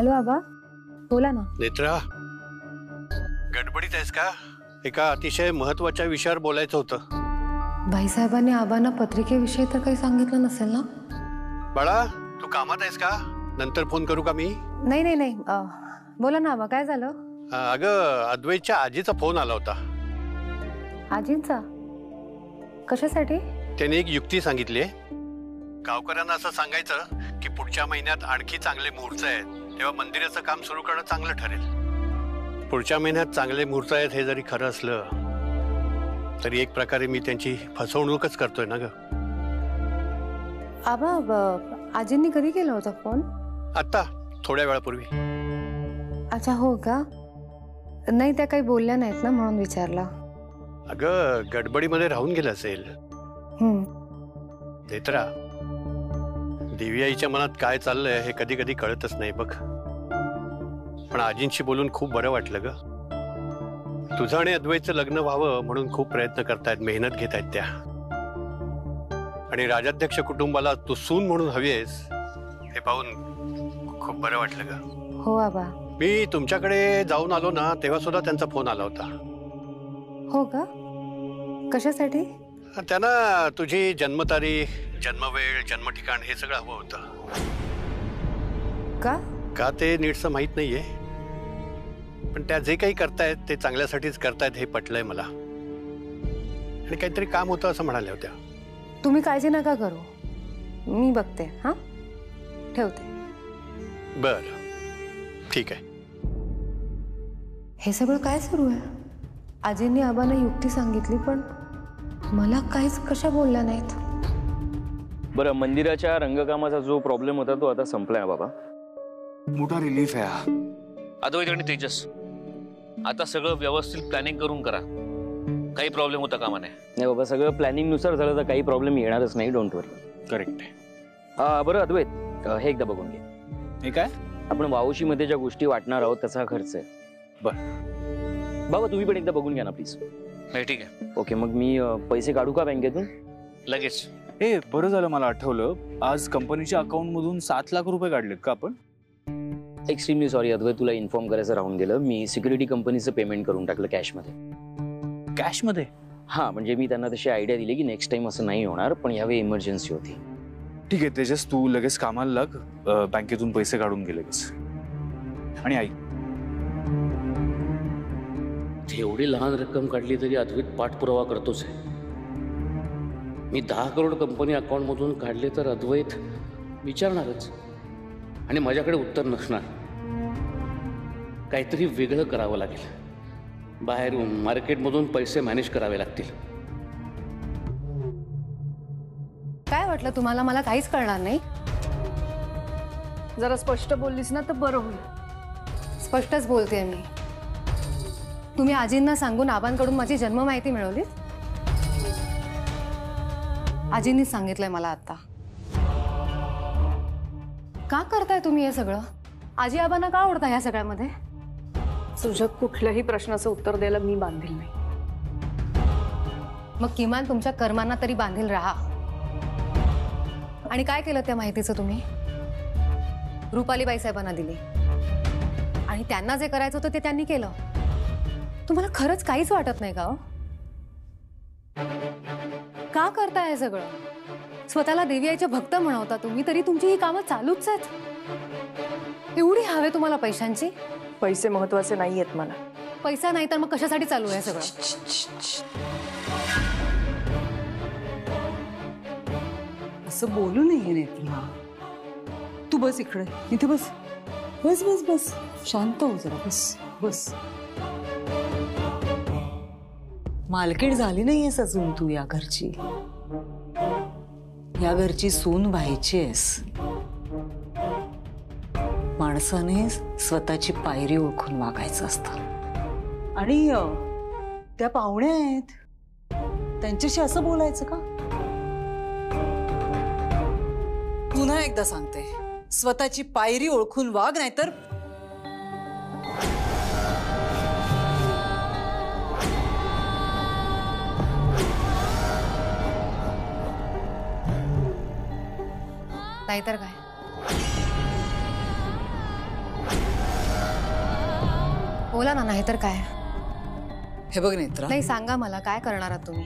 Hello आबा, बोला ना. नेत्रा, गडबडीत आहेस का? एका अतिशय महत्वाच्या विषयावर बोलायचं होतं. भाईसाहेबांनी आबांना पत्रिकेविषयी तर काही सांगितलं नसेल ना? बाळा, तू कामात आहेस का? नंतर फोन करू का मी? नाही नाही नाही, बोला ना आबा, काय झालं? अगं, अद्वैतच्या आजीचा फोन आला होता. आजींचा? कशासाठी? त्याने एक युक्ती सांगितली. गावकऱ्यांना असं सांगायचं की पुढच्या महिन्यात आणखी चांगले मुहूर्त आहेत, तेव्हा मंदिराचं काम सुरू करणं चांगलं ठरेल. पुढच्या महिन्यात चांगले मुहूर्त आहेत हे जरी खरं असलं तरी एक प्रकारे मी त्यांची फसवणूकच करतोय ना ग. आबा, आजींनी कधी केला होता फोन? आता थोड्या वेळापूर्वी. अच्छा, हो का? नाही, त्या काही बोलल्या नाहीत ना म्हणून विचारला. अगं, गडबडीमध्ये राहून गेलं असेल. नेत्रा, देवी आईच्या मनात काय चाललंय हे कधी कधी कळतच नाही बघ. पण आजींशी बोलून खूप बरं वाटलं ग. तुझं आणि अद्वैतचं लग्न व्हावं म्हणून खूप प्रयत्न करतायत, मेहनत घेत आहेत त्या. आणि राजाध्यक्ष कुटुंबाला तू सून म्हणून हवी आहेस हे पाहून खूप बरं वाटलं ग. हो आबा. मी तुमच्याकडे जाऊन आलो ना तेव्हा सुद्धा त्यांचा फोन आला होता. हो का? कशासाठी? त्यांना तुझी जन्मतारीख, जन्मवेळ, जन्म ठिकाण हे सगळं हवं होतं. का ते नीटसं माहित नाहीये, पण त्या जे काही करतायत ते चांगल्यासाठीच करतायत हे पटलंय मला. आणि काहीतरी काम होतं असं म्हणाल्या होत्या. तुम्ही काळजी नका करू, मी बघते. हा, ठेवते. बर, ठीक आहे. हे सगळं काय सुरू आहे? आजींनी आबांना युक्ती सांगितली पण मला काहीच कशा बोलल्या नाहीत. बरं, मंदिराच्या रंगकामाचा जो प्रॉब्लेम होता तो आता संपलाय बाबा. मोठा रिलीफ आहे हा. अद्वैत आणि तेजस, आता सगळं व्यवस्थित प्लॅनिंग करून करा. काही प्रॉब्लेम होता कामा नये. नाही बाबा, सगळं प्लॅनिंग नुसार झालं तर काही प्रॉब्लेम येणारच नाही. Don't worry. करेक्ट आहे. बरं अद्वैत, हे एकदा बघून घे. हे काय? आपण वावशीमध्ये ज्या गोष्टी वाटणार आहोत त्याचा खर्च आहे. बर बाबा, तुम्ही पण एकदा बघून घ्या ना प्लीज. नाही, ठीक आहे. ओके, मग मी पैसे काढू का बँकेतून? लगेच. हे बरं झालं, मला आठवलं, आज कंपनीच्या अकाउंट मधून 7 लाख रुपये काढलेत का आपण? एक्स्ट्रीमली सॉरी अद्वैत, तुला इन्फॉर्म करायचं राहून गेलं. मी सिक्युरिटी कंपनीचं पेमेंट करून टाकलं कॅशमध्ये. कॅशमध्ये? हां, म्हणजे मी त्यांना तशी आयडिया दिली की नेक्स्ट टाइम असं नाही होणार, पण यावेळी इमर्जन्सी होती. ठीक आहे तेजस, तू लगेच कामाला लाग. बँकेतून पैसे काढून गेले लगेच. आणि आई, एवढी लहान रक्कम काढली तरी अद्वैत पाठपुरावा करतोच आहे. मी 10 करोड कंपनी अकाउंट मधून काढले तर अद्वैत विचारणारच आणि माझ्याकडे उत्तर नसणार. काहीतरी वेगळं करावं लागेल. बाहेरून मार्केटमधून पैसे मॅनेज करावे लागतील. काय वाटलं तुम्हाला मला काहीच कळणार नाही? जरा स्पष्ट बोललीस ना तर बरं होईल. स्पष्टच बोलतेय मी. तुम्ही आजींना सांगून आबांकडून माझी जन्म माहिती मिळवली? आजींनीच सांगितलंय मला आता. का करताय तुम्ही हे सगळं? आजी आबांना का आवडता या सगळ्यामध्ये? तुझ्या कुठल्याही प्रश्नाचं उत्तर द्यायला मी बांधील नाही. मग किमान तुमच्या कर्मांना तरी बांधील राहा. आणि काय केलं त्या माहितीचं तुम्ही? रुपालीबाई साहेबांना दिली आणि त्यांना जे करायचं होतं ते त्यांनी केलं. तुम्हाला खरंच काहीच वाटत नाही का? का करताय हे सगळं? स्वतःला देवी आईचे भक्त म्हणवता तुम्ही, तरी तुमची ही कामं चालूच आहेत. एवढी हवे तुम्हाला पैशांची? पैसे महत्वाचे नाही आहेत मला. पैसा नाही तर मग कशासाठी चालू आहे सगळं? असं बोलू नये नेत्रा. तू बस इकडे, इथे बस. बस बस बस, शांत हो जरा. बस बस. मालकीण झाली नाहीयेस अजून तू या घरची. या घरची सून व्हायची आहेस. माणसाने स्वतःची पायरी ओळखून वागायचं असतं. आणि त्या पाहुण्या आहेत, त्यांच्याशी असं बोलायचं का? पुन्हा एकदा सांगते, स्वतःची पायरी ओळखून वाग, नाहीतर नाहीतर काय? बोला ना, नाही तर काय. हे बघ नेत्रा, नाही, सांगा मला काय करणार आहात तुम्ही.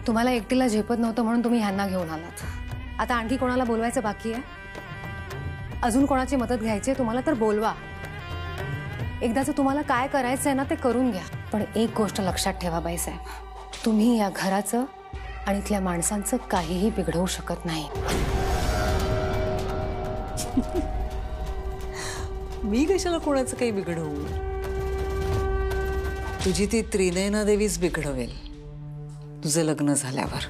तुम्हाला एकटीला झेपत नव्हतं म्हणून तुम्ही ह्यांना घेऊन आलात. आता आणखी कोणाला बोलवायचं बाकी आहे? अजून कोणाची मदत घ्यायची आहे तुम्हाला तर बोलवा. एकदाचं तुम्हाला काय करायचं आहे ना ते करून घ्या. पण एक गोष्ट लक्षात ठेवा बाईसाहेब, तुम्ही या घराचं आणि इथल्या माणसांचं काहीही बिघडवू शकत नाही. मी कशाला कोणाचं काही बिघडवू? तुझी ती त्रिनयना देवीच बिघडवेल तुझं लग्न झाल्यावर.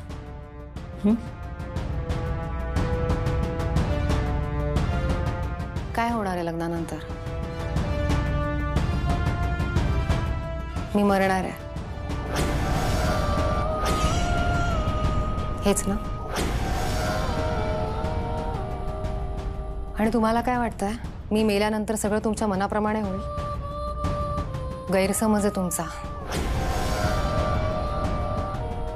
काय होणार आहे लग्नानंतर? मी मरणार आहे, हेच ना? आणि तुम्हाला काय वाटतंय, मी मेल्यानंतर सगळं तुमच्या मनाप्रमाणे होईल? गैरसमज आहे तुमचा.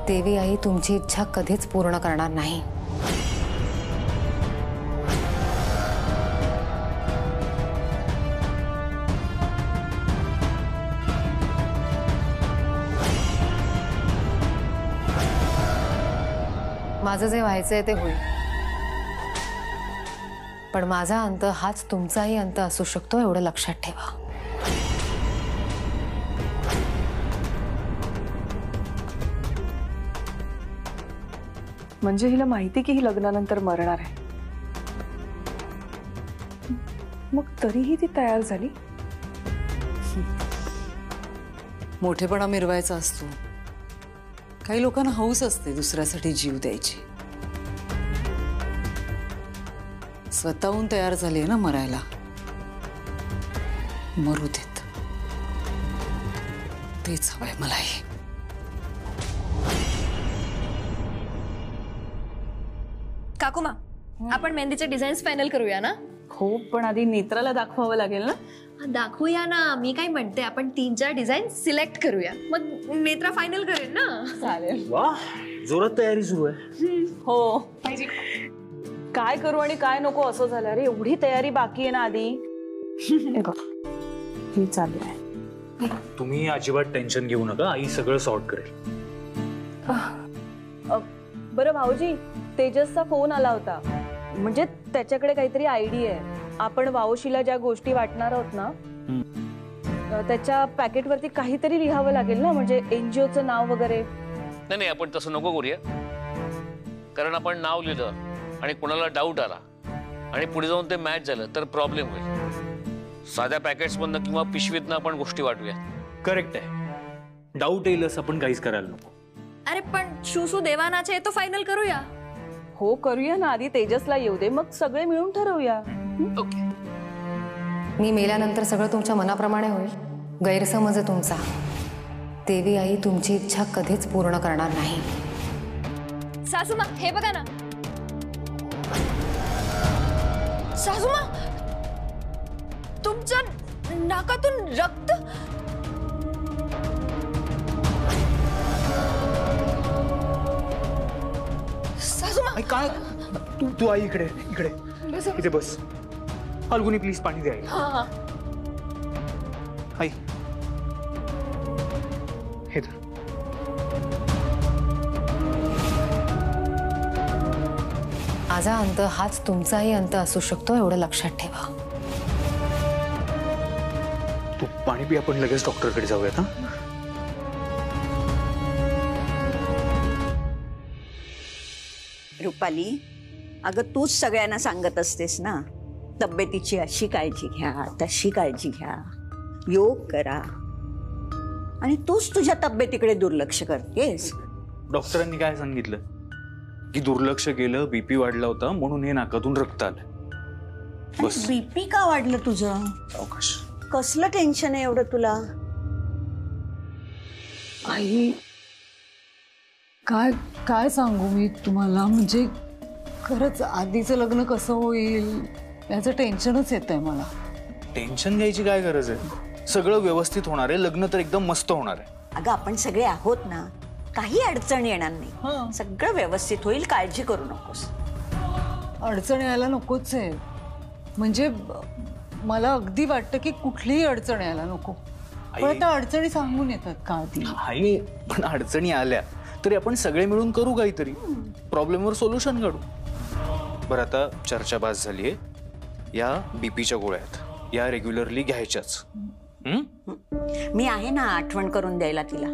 देवी आई तुमची इच्छा कधीच पूर्ण करणार नाही. माझं जे व्हायचंय ते होईल, पण माझा अंत हाच तुमचाही अंत असू शकतो, एवढं लक्षात ठेवा. म्हणजे हिला माहिती की ही लग्नानंतर मरणार आहे, मग तरीही ती तयार झाली. मोठेपणा मिरवायचा असतो. काही लोकांना हौस असते दुसऱ्यासाठी जीव द्यायची. स्वतःहून तयार झाली ना मरायला, मरू देत. तेच हवंय मलाही. काकुमा, आपण मेहंदीचे डिझाईन्स फायनल करूया ना? हो, पण आधी नेत्राला दाखवावं लागेल ना. दाखवूया ना. मी काय म्हणते, आपण 3-4 डिझाईन सिलेक्ट करूया, मग नेत्रा फायनल करेल ना. चालेल. वा, जोरात तयारी सुरू आहे. हो, काय करू आणि काय नको असं झालं. अरे एवढी तयारी बाकी आहे ना आधी. हे बघ, हे चालू आहे. तुम्ही अजिबात टेन्शन घेऊ नका, आई सगळं सॉर्ट करेल. बरं भाऊजी, तेजसचा फोन आला होता. म्हणजे त्याच्याकडे काहीतरी आयडिया आहे. आपण वावशीला ज्या गोष्टी वाटणार आहोत ना, त्याच्या पॅकेटवरती काहीतरी लिहावं लागेल ना, म्हणजे एनजीओचं नाव वगैरे. नाही, आपण तसं नको करूया. कारण आपण नाव लिहिलं आणि कोणाला डाऊट आला आणि पुढे जाऊन ते मॅच झालं तर प्रॉब्लेम होईल. साध्या पॅकेट्समधनं किंवा पिशवीतनं आपण गोष्टी वाटूया. करेक्ट आहे. डाऊट येईलच, आपण काहीच करायला नको. अरे पण शूसू देवानाचे तो फायनल करूया. हो करूया ना, आधी तेजसला येऊ दे, मग सगळे मिळून ठरवूया. ओके. मी मेल्यानंतर सगळं तुमच्या मनाप्रमाणे होईल. गैरसमज आहे तुमचा. देवी आई तुमची इच्छा कधीच पूर्ण करणार नाही. सासूमा, हे बघा ना. सासूमा, तुमच्या नाकातून रक्त. सासूमा, काय तू आई इकडे इकडे इथे बस. फाल्गुनी प्लीज पाणी द्या. आई हे धर. माझा अंत हाच तुमचाही अंत असू शकतो, एवढं लक्षात ठेवा. तू पाणी पी, आपण लगेच डॉक्टरकडे जाऊयात. हा, रुपाली, अगं तूच सगळ्यांना सांगत असतेस ना, तब्येतीची अशी काळजी घ्या, तशी काळजी घ्या, योग करा, आणि तूच तुझ्या तब्येतीकडे दुर्लक्ष करतेस. डॉक्टरांनी काय सांगितलं की दुर्लक्ष केलं, बीपी वाढला होता म्हणून हे नाकातून रक्त आलं. बस. बीपी का वाढलं तुझं? अवकाश. कसलं टेन्शन आहे एवढं तुला? आई, काय काय सांगू मी तुम्हाला. म्हणजे खरंच आधीचं लग्न कसं होईल याचं टेन्शनच येतंय मला. टेन्शन घ्यायची काय गरज आहे? सगळं व्यवस्थित होणार आहे. लग्न तर एकदम मस्त होणार आहे. अगं आपण सगळे आहोत ना, काही अडचण येणार नाही. सगळं व्यवस्थित होईल, काळजी करू नकोस. अडचण यायला नकोच आहे. म्हणजे मला अगदी वाटतं की कुठलीही अडचण यायला नको. पण आता अडचणी सांगून येतात का आधी? आई, पण अडचणी आल्या तरी आपण सगळे मिळून करू काहीतरी, प्रॉब्लेमवर सोल्युशन काढू. बरं, आता चर्चा बास झालीये. या बीपीच्या गोळ्या आहेत, या रेग्युलरली घ्यायच्याच. मी आहे ना आठवण करून द्यायला तिला.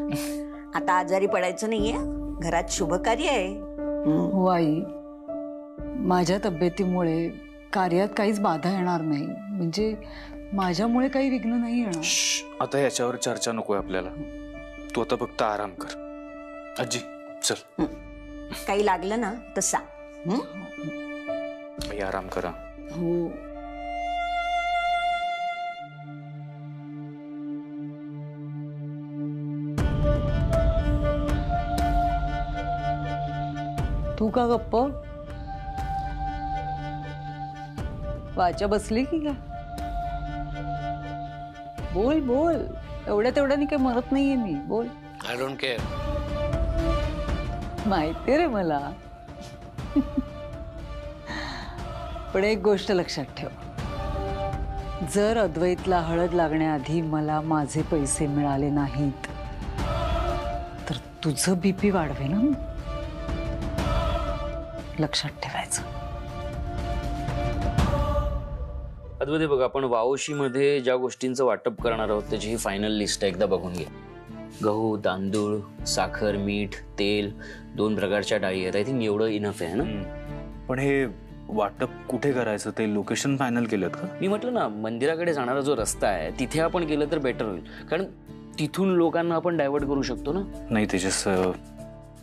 आता आजारी पडायचं नाहीये, घरात शुभ कार्य आहे. हो आई, माझ्या तब्येतीमुळे कार्यात काहीच बाधा येणार नाही. म्हणजे माझ्यामुळे काही विघ्न नाही येणार. आता याच्यावर चर्चा नकोय आपल्याला. तू आता फक्त आराम कर. आजी चल. काही लागलं ना तर सांग. आई, आराम करा. हो. तू का गप्प? वाचा बसली की काय? बोल बोल, एवढ्या तेवढ्यानी काही मरत नाहीये मी. बोल. I don't care. माहिती रे मला. पण एक गोष्ट लक्षात ठेव, जर अद्वैतला हळद लागण्याआधी मला माझे पैसे मिळाले नाहीत तर तुझं बीपी वाढवेन ना. लक्षात ठेवायचं. अद्वैत बघ, आपण वावशीमध्ये ज्या गोष्टींचं वाटप करणार आहोत त्याची ही फायनल लिस्ट एकदा बघून घे. गहू, तांदूळ, साखर, मीठ, तेल, 2 प्रकारच्या डाळी आहेत. आय थिंक एवढं इनफ आहे ना. पण हे वाटप कुठे करायचं ते लोकेशन फायनल केलं का? मी म्हटलं ना, मंदिराकडे जाणारा जो रस्ता आहे तिथे आपण केलं तर बेटर होईल, कारण तिथून लोकांना आपण डायव्हर्ट करू शकतो ना. नाही तेजस,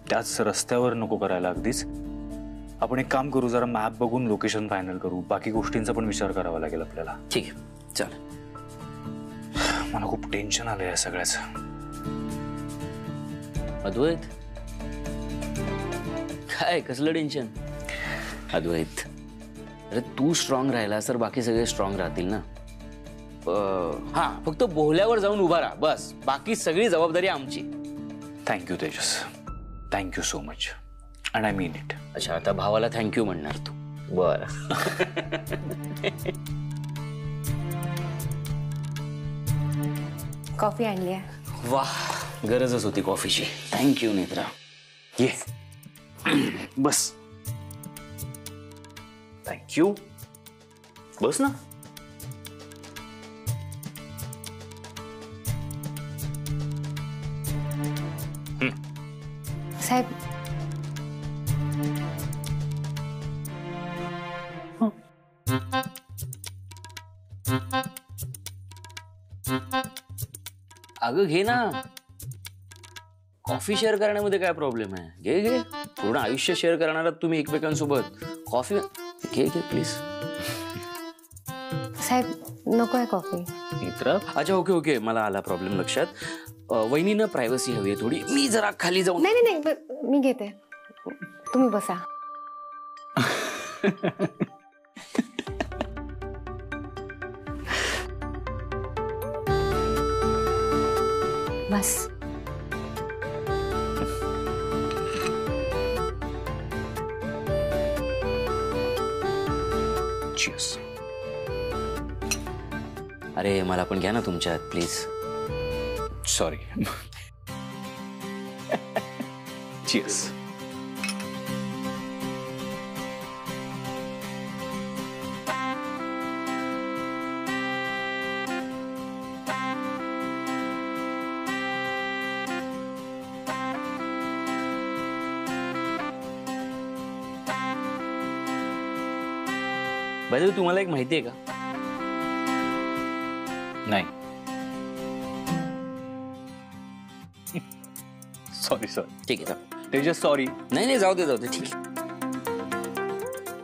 त्याच रस्त्यावर नको करायला. अगदीच आपण एक काम करू, जरा मॅप बघून लोकेशन फायनल करू. बाकी गोष्टींचा पण विचार करावा लागेल आपल्याला. ठीक आहे, चल. मला खूप टेन्शन आलंय या सगळ्याचं. अद्वैत, काय कसलं टेन्शन? अद्वैत, अरे तू स्ट्रॉंग राहिलास तर बाकी सगळे स्ट्रॉंग राहतील ना. हा, फक्त बोहल्यावर जाऊन उभा राहा बस. बाकी सगळी जबाबदारी आमची. Thank you Tejas, thank you so much, and I mean it. अच्छा, आता भावाला थँक्यू म्हणणार तू? बर. कॉफी आणली आहे. वाह, गरजच होती कॉफीची. थँक्यू नेत्रा. ये बस. थँक्यू. बस ना. साहेब, अगं घे ना. कॉफी शेअर करण्यामध्ये काय प्रॉब्लेम आहे? घे घे. पूर्ण आयुष्य शेअर करणार आहात तुम्ही एकमेकांसोबत. कॉफी घे घे प्लीज. साहेब नको आहे कॉफी. मित्र, अच्छा ओके ओके, मला आला प्रॉब्लेम लक्षात. वहिनीनं प्रायव्हसी हवी आहे थोडी. मी जरा खाली जाऊन. नाही नाही नाही, मी घेते, तुम्ही बसा. बस. Cheers. अरे मला पण घ्या ना तुमच्यात please. Sorry. Cheers. By the way, तुम्हाला एक माहिती आहे का? नाही. Sorry sorry. ठीक आहे, चल. तेजस सॉरी. नाही नाही, जाऊ दे जाऊ दे. ठीक आहे.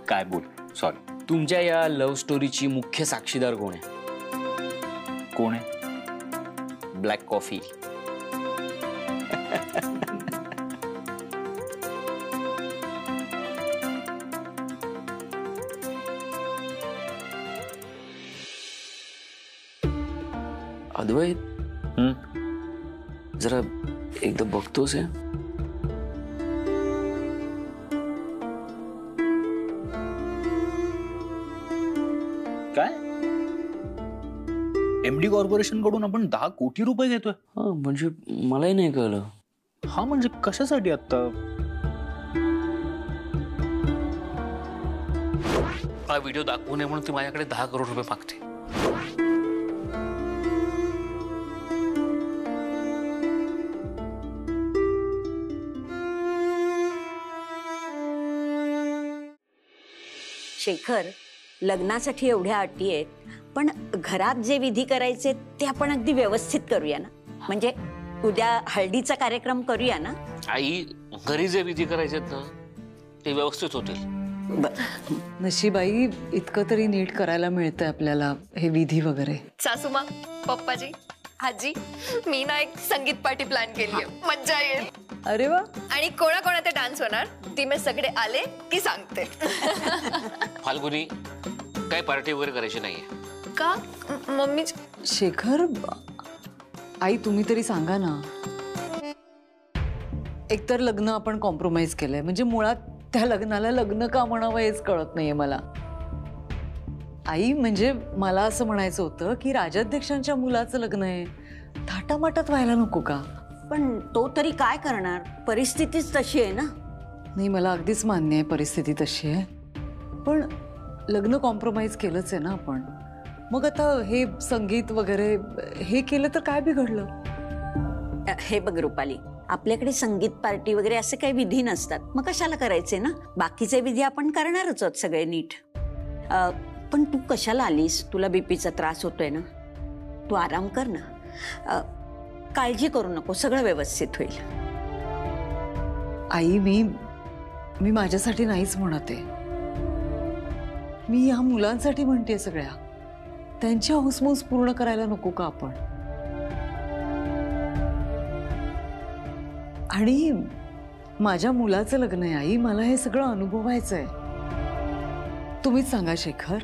काय बोल? सॉरी. तुमच्या या लव्ह स्टोरीची मुख्य साक्षीदार कोण आहे? कोण आहे? Black coffee. अद्वैत, जरा एकदा बघतोस आहे? काय? MD कॉर्पोरेशन कडून आपण 10 कोटी रुपये घेतोय. हा म्हणजे मलाही नाही कळलं. हा म्हणजे कशासाठी आता? हा व्हिडिओ दाखवू नये म्हणून ती माझ्याकडे 10 करोड रुपये मागते. शेखर, लग्नासाठी एवढ्या अटी आहेत, पण घरात जे विधी करायचे ते आपण अगदी व्यवस्थित करूया ना. म्हणजे उद्या हळदीचा कार्यक्रम करूया ना. आई, घरी जे विधी करायचे ना ते व्यवस्थित होतील. नशीबाई इतकं तरी नीट करायला मिळतंय आपल्याला हे विधी वगैरे. सासूमा, पप्पाजी, आजी, मी ना एक संगीत पार्टी प्लॅन केली आहे, मज्जा येईल. अरे वा. आणि कोणाकोणाचे डान्स होणार ती मी सगळे आले की सांगते. फाल्गुनी, काय पार्टी वगैरे करायची नाहीये का मम्मी? शेखर, आई तुम्ही तरी सांगा ना. एकतर लग्न आपण कॉम्प्रोमाइज केलंय, म्हणजे मुळात त्या लग्नाला लग्न का म्हणावं हेच कळत नाहीये मला. आई म्हणजे मला असं म्हणायचं होतं की राजाध्यक्षांच्या मुलाचं लग्न आहे, थाटामाटात व्हायला नको का? पण तो तरी काय करणार, परिस्थितीच तशी आहे ना. नाही, मला अगदीच मान्य आहे परिस्थिती तशी आहे, पण लग्न कॉम्प्रोमाइज केलंच आहे ना आपण. मग आता हे संगीत वगैरे हे केलं तर काय बिघडलं? हे बघ रुपाली, आपल्याकडे संगीत पार्टी वगैरे असे काही विधी नसतात, मग कशाला करायचे ना. बाकीचे विधी आपण करणारच आहोत सगळे नीट. पण तू कशाला आलीस? तुला बीपीचा त्रास होतोय ना, तू आराम कर ना. काळजी करू नको, सगळं व्यवस्थित होईल. आई, मी माझ्यासाठी नाहीच म्हणते, मी या मुलांसाठी म्हणते. सगळ्या त्यांची हौसमौस पूर्ण करायला नको का आपण? आणि माझ्या मुलाचं लग्न आहे आई, मला हे सगळं अनुभवायचं आहे. तुम्हीच सांगा शेखर,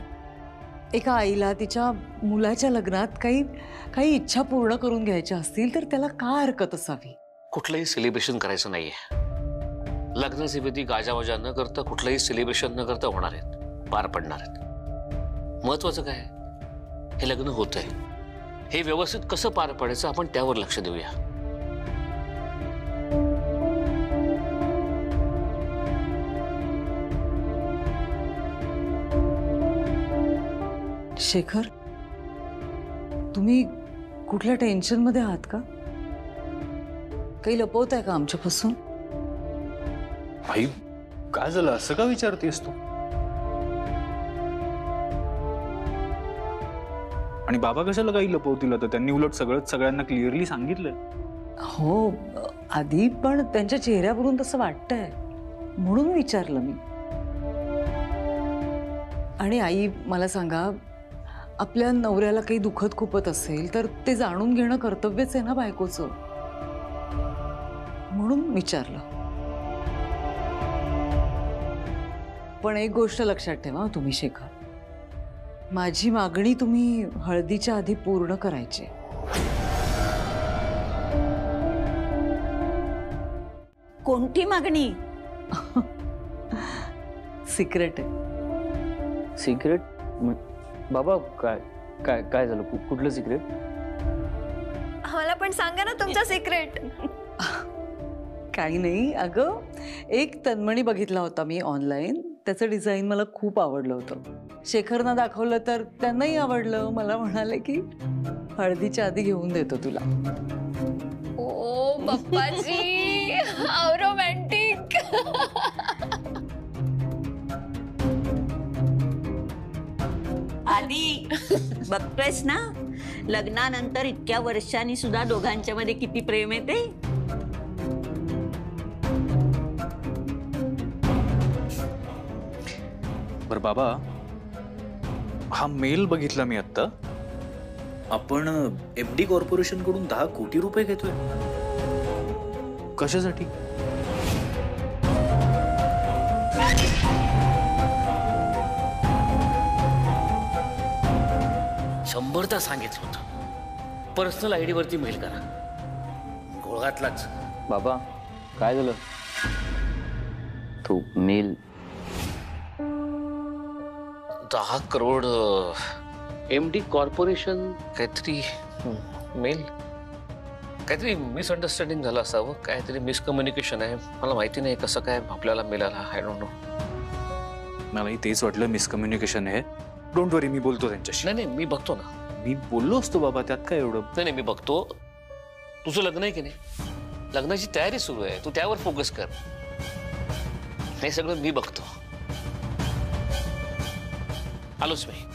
एका आईला तिच्या मुलाच्या लग्नात काही इच्छा पूर्ण करून घ्यायच्या असतील तर त्याला काय हरकत असावी? कुठलंही सेलिब्रेशन करायचं नाहीये. लग्नाचे विधी गाजावाजा न करता, कुठलंही सेलिब्रेशन न करता होणार आहेत, पार पडणार आहेत. महत्वाचं काय, हे लग्न होतंय, हे व्यवस्थित कसं पार पडायचं आपण त्यावर लक्ष देऊया. शेखर, तुम्ही कुठल्या टेन्शन मध्ये आहात का? काही लपवताय का आमच्यापासून? आई, काय झालं असं का विचारतेस तू? आणि बाबा कशाला काही लपवतील? आता त्यांनी उलट सगळ्यांना क्लिअरली सांगितलंय. हो आधी, पण त्यांच्या चेहऱ्यावरून तसं वाटतंय म्हणून विचारलं मी. आणि आई मला सांगा, आपल्या नवऱ्याला काही दुखत खुपत असेल तर ते जाणून घेणं कर्तव्यच आहे ना बायकोचं, म्हणून विचारलं. पण एक गोष्ट लक्षात ठेवा तुम्ही शेखर, माझी मागणी तुम्ही हळदीच्या आधी पूर्ण करायची. कोणती मागणी? सिक्रेट आहे. सिक्रेट? बाबा, काय काय काय झालं? कुठलं सिक्रेट? मला पण सांगा ना तुमचं सिक्रेट. काही नाही अगं, एक तन्मणी बघितला होता मी ऑनलाईन, त्याचं डिझाईन मला खूप आवडलं होतं. शेखरना दाखवलं तर त्यांनाही आवडलं. मला म्हणाले की हळदीच्या आधी घेऊन देतो तुला. ओ पप्पाजी, हाऊ रोमॅन्टिक. आधी बघतोयस ना, लग्नानंतर इतक्या वर्षांनी सुद्धा दोघांच्या मध्ये किती प्रेम आहे ते. बरं बाबा, हा मेल बघितला मी आता. आपण MD कॉर्पोरेशन कडून 10 कोटी रुपये घेतोय. कशासाठी? शंभरदा सांगितलं होतं, पर्सनल ID वरती मेल करा. घोळघातलाच. बाबा, काय झालं? तो मेल 10 करोड MD कॉर्पोरेशन काहीतरी मेल, काहीतरी मिसअंडरस्टँडिंग झालं असावं, काहीतरी मिसकम्युनिकेशन आहे. मला माहिती नाही कसं काय आपल्याला मिळाला. I don't know. मलाही तेच वाटलं मिसकम्युनिकेशन आहे. डोंट वरी, मी बोलतो त्यांच्याशी. नाही मी बघतो ना. मी बोललो असतो बाबा, त्यात काय एवढं. नाही मी बघतो. तुझं लग्न आहे की नाही, लग्नाची तयारी सुरू आहे, तू त्यावर फोकस कर. हे सगळं मी बघतो. आलोच मी.